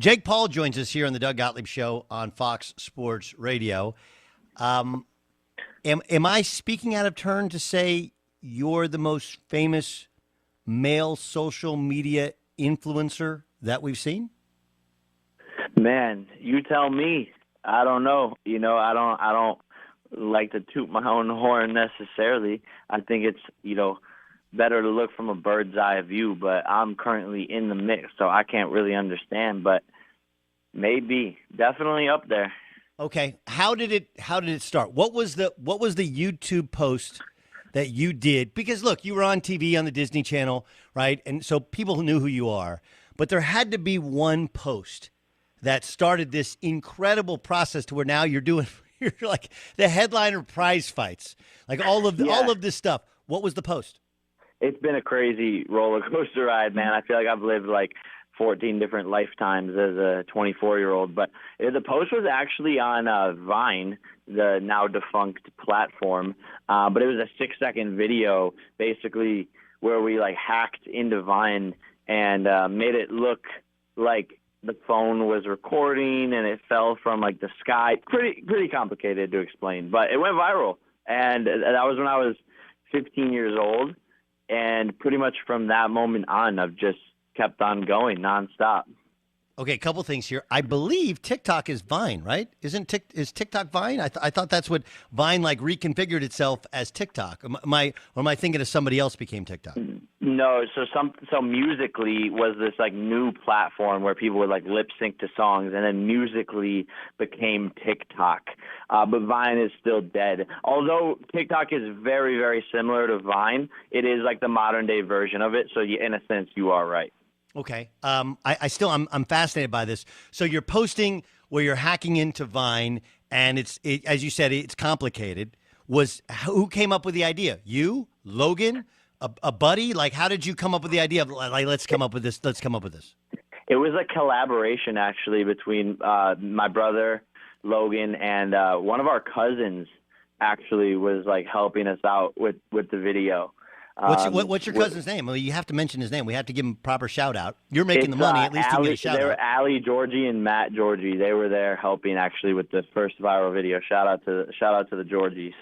Jake Paul joins us here on the Doug Gottlieb Show on Fox Sports Radio. Um, am I speaking out of turn to say you're the most famous male social media influencer that we've seen? Man, you tell me. I don't know. I don't like to toot my own horn necessarily. I think it's, better to look from a bird's eye view, but I'm currently in the mix, so I can't really understand, but maybe. Definitely up there. Okay. How did it start? What was the YouTube post that you did? Because look, you were on TV on the Disney Channel, right? And so people knew who you are, but there had to be one post that started this incredible process to where now you're like the headliner prize fights, like all of this stuff. What was the post? It's been a crazy roller coaster ride, man. I feel like I've lived like 14 different lifetimes as a 24-year-old. But the post was actually on Vine, the now defunct platform. But it was a 6-second video, basically, where we like hacked into Vine and made it look like the phone was recording and it fell from like the sky. Pretty complicated to explain, but it went viral. And that was when I was 15 years old. And pretty much from that moment on, I've just kept on going nonstop. Okay, a couple things here. I believe TikTok is Vine, right? Is TikTok Vine? I thought that's what Vine like reconfigured itself as TikTok. Am I thinking of somebody else became TikTok? No, so Musically was this like new platform where people would like lip sync to songs, and then Musically became TikTok. But Vine is still dead. Although TikTok is very, very similar to Vine, it is like the modern day version of it. So in a sense, you are right. Okay. I'm fascinated by this. So you're posting where you're hacking into Vine, and as you said, it's complicated. Who came up with the idea? You, Logan, a buddy? Like, how did you come up with the idea of like, let's come up with this? Let's come up with this. It was a collaboration actually between my brother Logan and one of our cousins. Actually, was like helping us out with the video. What's your cousin's name? Well, you have to mention his name. We have to give him a proper shout out. You're making the money. At least you can get a shout out. They were Allie Georgie and Matt Georgie. They were there helping actually with the first viral video. Shout out to the Georgies.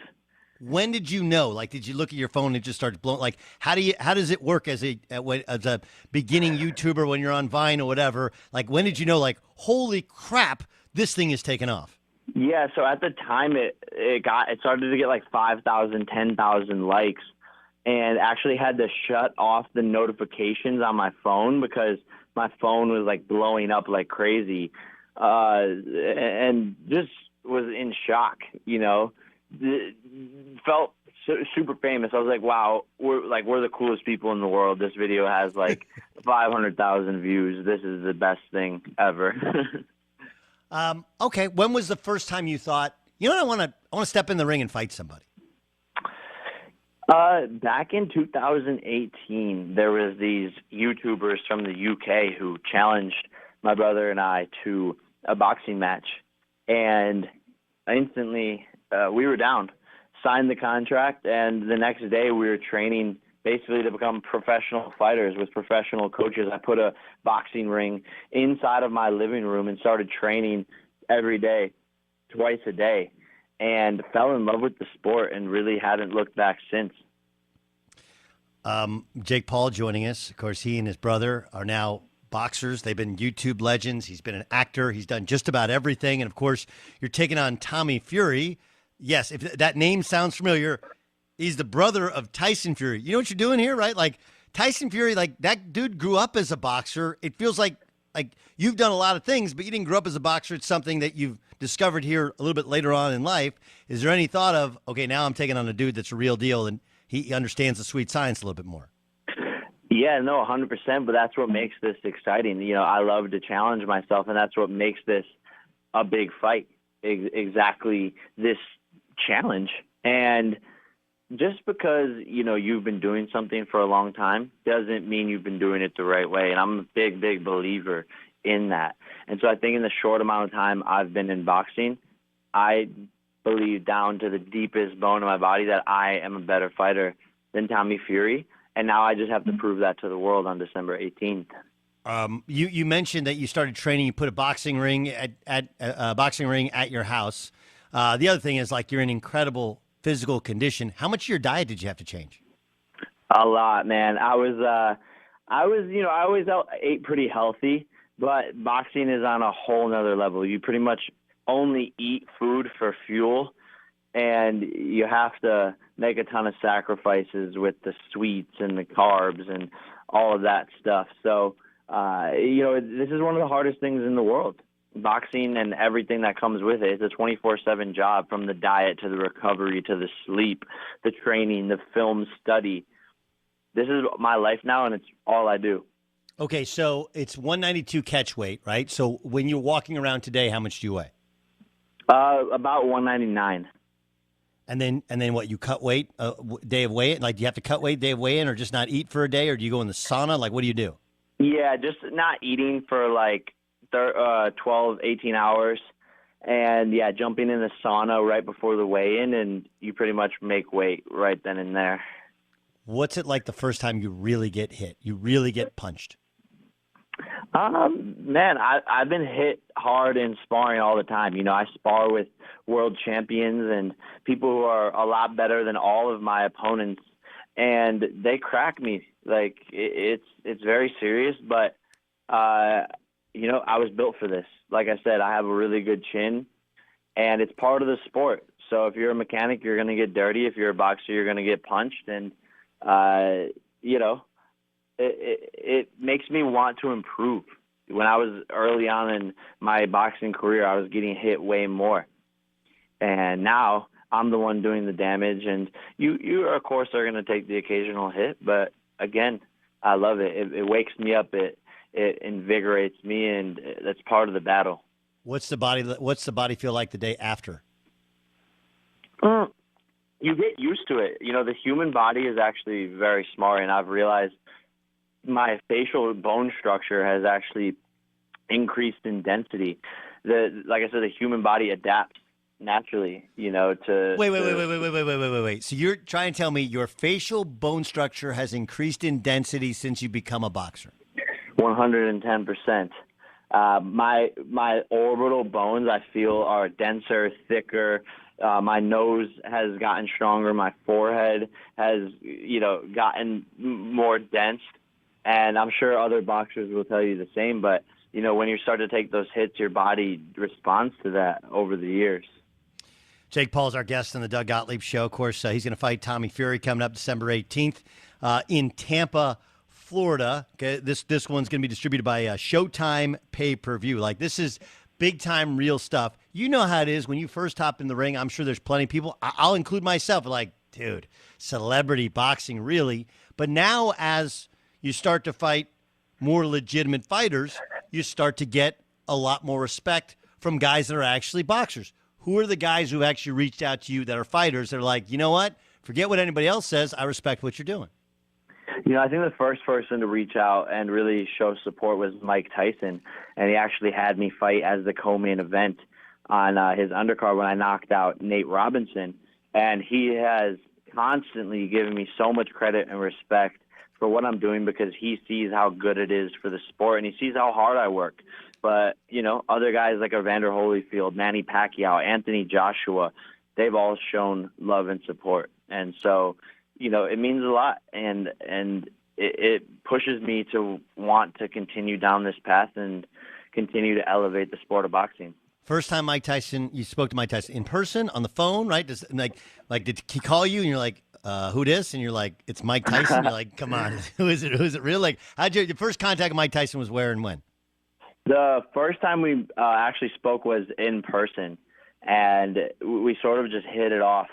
When did you know? Like, did you look at your phone and it just started blowing? Like, how does it work as a beginning YouTuber when you're on Vine or whatever? Like, when did you know? Like, holy crap, this thing is taking off. Yeah. So at the time, it started to get like 5,000, 10,000 likes. And actually had to shut off the notifications on my phone because my phone was like blowing up like crazy, and just was in shock. Felt super famous. I was like, wow, we're the coolest people in the world. This video has like 500,000 views. This is the best thing ever. Okay, when was the first time you thought, you know what, I want to step in the ring and fight somebody? Back in 2018, there was these YouTubers from the UK who challenged my brother and I to a boxing match, and instantly we were down, signed the contract, and the next day we were training basically to become professional fighters with professional coaches. I put a boxing ring inside of my living room and started training every day, twice a day. And fell in love with the sport and really hadn't looked back since. Jake Paul joining us. Of course, he and his brother are now boxers. They've been YouTube legends. He's been an actor. He's done just about everything. And, of course, you're taking on Tommy Fury. Yes, if that name sounds familiar, he's the brother of Tyson Fury. You know what you're doing here, right? Like, Tyson Fury, like, that dude grew up as a boxer. It feels like you've done a lot of things, but you didn't grow up as a boxer. It's something that you've discovered here a little bit later on in life. Is there any thought of, okay, now I'm taking on a dude that's a real deal and he understands the sweet science a little bit more? Yeah, no, 100%, but that's what makes this exciting. I love to challenge myself, and that's what makes this a big fight, exactly this challenge. And just because, you've been doing something for a long time doesn't mean you've been doing it the right way. And I'm a big, big believer in that. And so I think in the short amount of time I've been in boxing, I believe down to the deepest bone of my body that I am a better fighter than Tommy Fury. And now I just have to prove that to the world on December 18th. You mentioned that you started training. You put a boxing ring at your house. The other thing is like you're in incredible physical condition. How much of your diet did you have to change? A lot, man. I always ate pretty healthy, but boxing is on a whole nother level. You pretty much only eat food for fuel, and you have to make a ton of sacrifices with the sweets and the carbs and all of that stuff. So, this is one of the hardest things in the world. Boxing and everything that comes with it. It's a 24/7 job, from the diet to the recovery to the sleep, the training, the film study. This is my life now, and it's all I do. Okay, so it's 192 catch weight, right? So when you're walking around today, how much do you weigh? About 199. And then what? You cut weight day of weigh-in? Like, do you have to cut weight day of weigh-in, or just not eat for a day, or do you go in the sauna? Like, what do you do? Yeah, just not eating for like 12, 18 hours. And, yeah, jumping in the sauna right before the weigh-in, and you pretty much make weight right then and there. What's it like the first time you really get hit? You really get punched? Man, I've been hit hard in sparring all the time. I spar with world champions and people who are a lot better than all of my opponents, and they crack me. Like, it's very serious, but I was built for this. Like I said, I have a really good chin, and it's part of the sport. So if you're a mechanic, you're going to get dirty. If you're a boxer, you're going to get punched, and it makes me want to improve. When I was early on in my boxing career, I was getting hit way more. And now I'm the one doing the damage. And you of course, are going to take the occasional hit. But, again, I love it. It wakes me up. It invigorates me, and that's part of the battle. What's the body feel like the day after? You get used to it. The human body is actually very smart, and I've realized my facial bone structure has actually increased in density. Like I said, the human body adapts naturally, to... Wait. So you're trying to tell me your facial bone structure has increased in density since you become a boxer? 110%. My orbital bones, I feel, are denser, thicker. My nose has gotten stronger. My forehead has, gotten more dense. And I'm sure other boxers will tell you the same. But, when you start to take those hits, your body responds to that over the years. Jake Paul's our guest on the Doug Gottlieb Show. Of course, he's going to fight Tommy Fury coming up December 18th in Tampa, Florida. Okay, this one's going to be distributed by Showtime Pay-Per-View. Like, this is big-time real stuff. You know how it is when you first hop in the ring. I'm sure there's plenty of people. I'll include myself. Like, dude, celebrity boxing, really? But now as you start to fight more legitimate fighters, you start to get a lot more respect from guys that are actually boxers. Who are the guys who actually reached out to you that are fighters that are like, you know what? Forget what anybody else says. I respect what you're doing. I think the first person to reach out and really show support was Mike Tyson, and he actually had me fight as the co-main event on his undercard when I knocked out Nate Robinson. And he has constantly given me so much credit and respect for what I'm doing, because he sees how good it is for the sport, and he sees how hard I work. But, other guys like Evander Holyfield, Manny Pacquiao, Anthony Joshua, they've all shown love and support. And so, it means a lot, and it pushes me to want to continue down this path and continue to elevate the sport of boxing. First time you spoke to Mike Tyson in person, on the phone, right? Did he call you and you're like, who this? And you're like, it's Mike Tyson. You're like, come on, who is it? Who is it real? Like, the first contact with Mike Tyson was where and when? The first time we actually spoke was in person, and we sort of just hit it off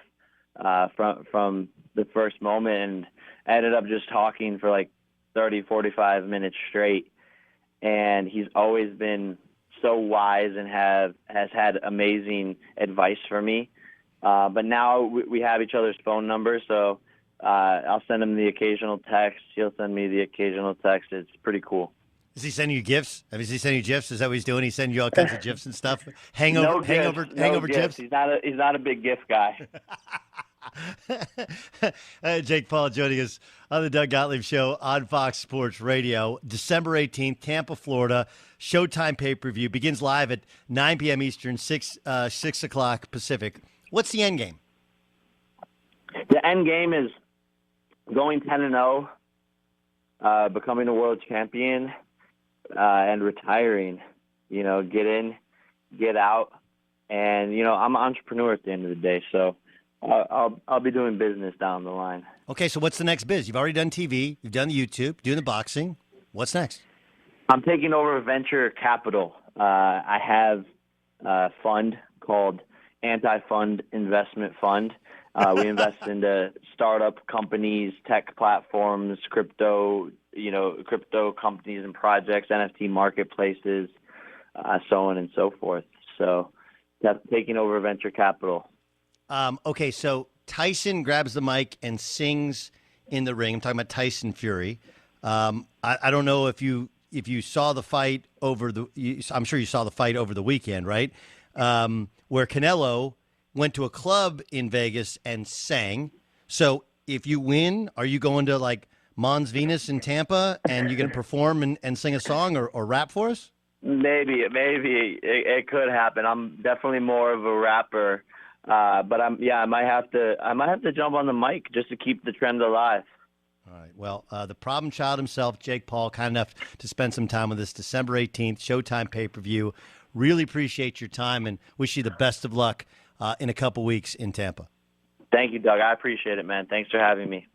from the first moment, and ended up just talking for like 30, 45 minutes straight. And he's always been so wise and has had amazing advice for me. But now we have each other's phone numbers, so I'll send him the occasional text. He'll send me the occasional text. It's pretty cool. Is he sending you gifts? Is he sending you gifs? Is that what he's doing? He's sending you all kinds of gifs and stuff? Hangover Gifts. gifs? He's not a big gift guy. Jake Paul joining us on the Doug Gottlieb Show on Fox Sports Radio. December 18th, Tampa, Florida. Showtime pay-per-view begins live at 9 p.m. Eastern, 6 o'clock Pacific. What's the end game? The end game is going 10-0, becoming a world champion, and retiring. You know, get in, get out, and you know I'm an entrepreneur at the end of the day, so I'll be doing business down the line. Okay, so what's the next biz? You've already done TV, you've done the YouTube, doing the boxing. What's next? I'm taking over venture capital. I have a fund called Anti-Fund Investment Fund. We invest into startup companies, tech platforms, crypto companies and projects, NFT marketplaces, so on and so forth. So that's taking over venture capital. Okay, so Tyson grabs the mic and sings in the ring. I'm talking about Tyson Fury. I don't know if you saw the fight I'm sure you saw the fight over the weekend, right? Where Canelo went to a club in Vegas and sang. So if you win, are you going to like Mons Venus in Tampa and you're going to perform and sing a song or rap for us? Maybe it could happen. I'm definitely more of a rapper, but I might have to jump on the mic just to keep the trend alive. All right. Well, the problem child himself, Jake Paul, kind enough to spend some time with us December 18th, Showtime pay-per-view. Really appreciate your time and wish you the best of luck in a couple weeks in Tampa. Thank you, Doug. I appreciate it, man. Thanks for having me.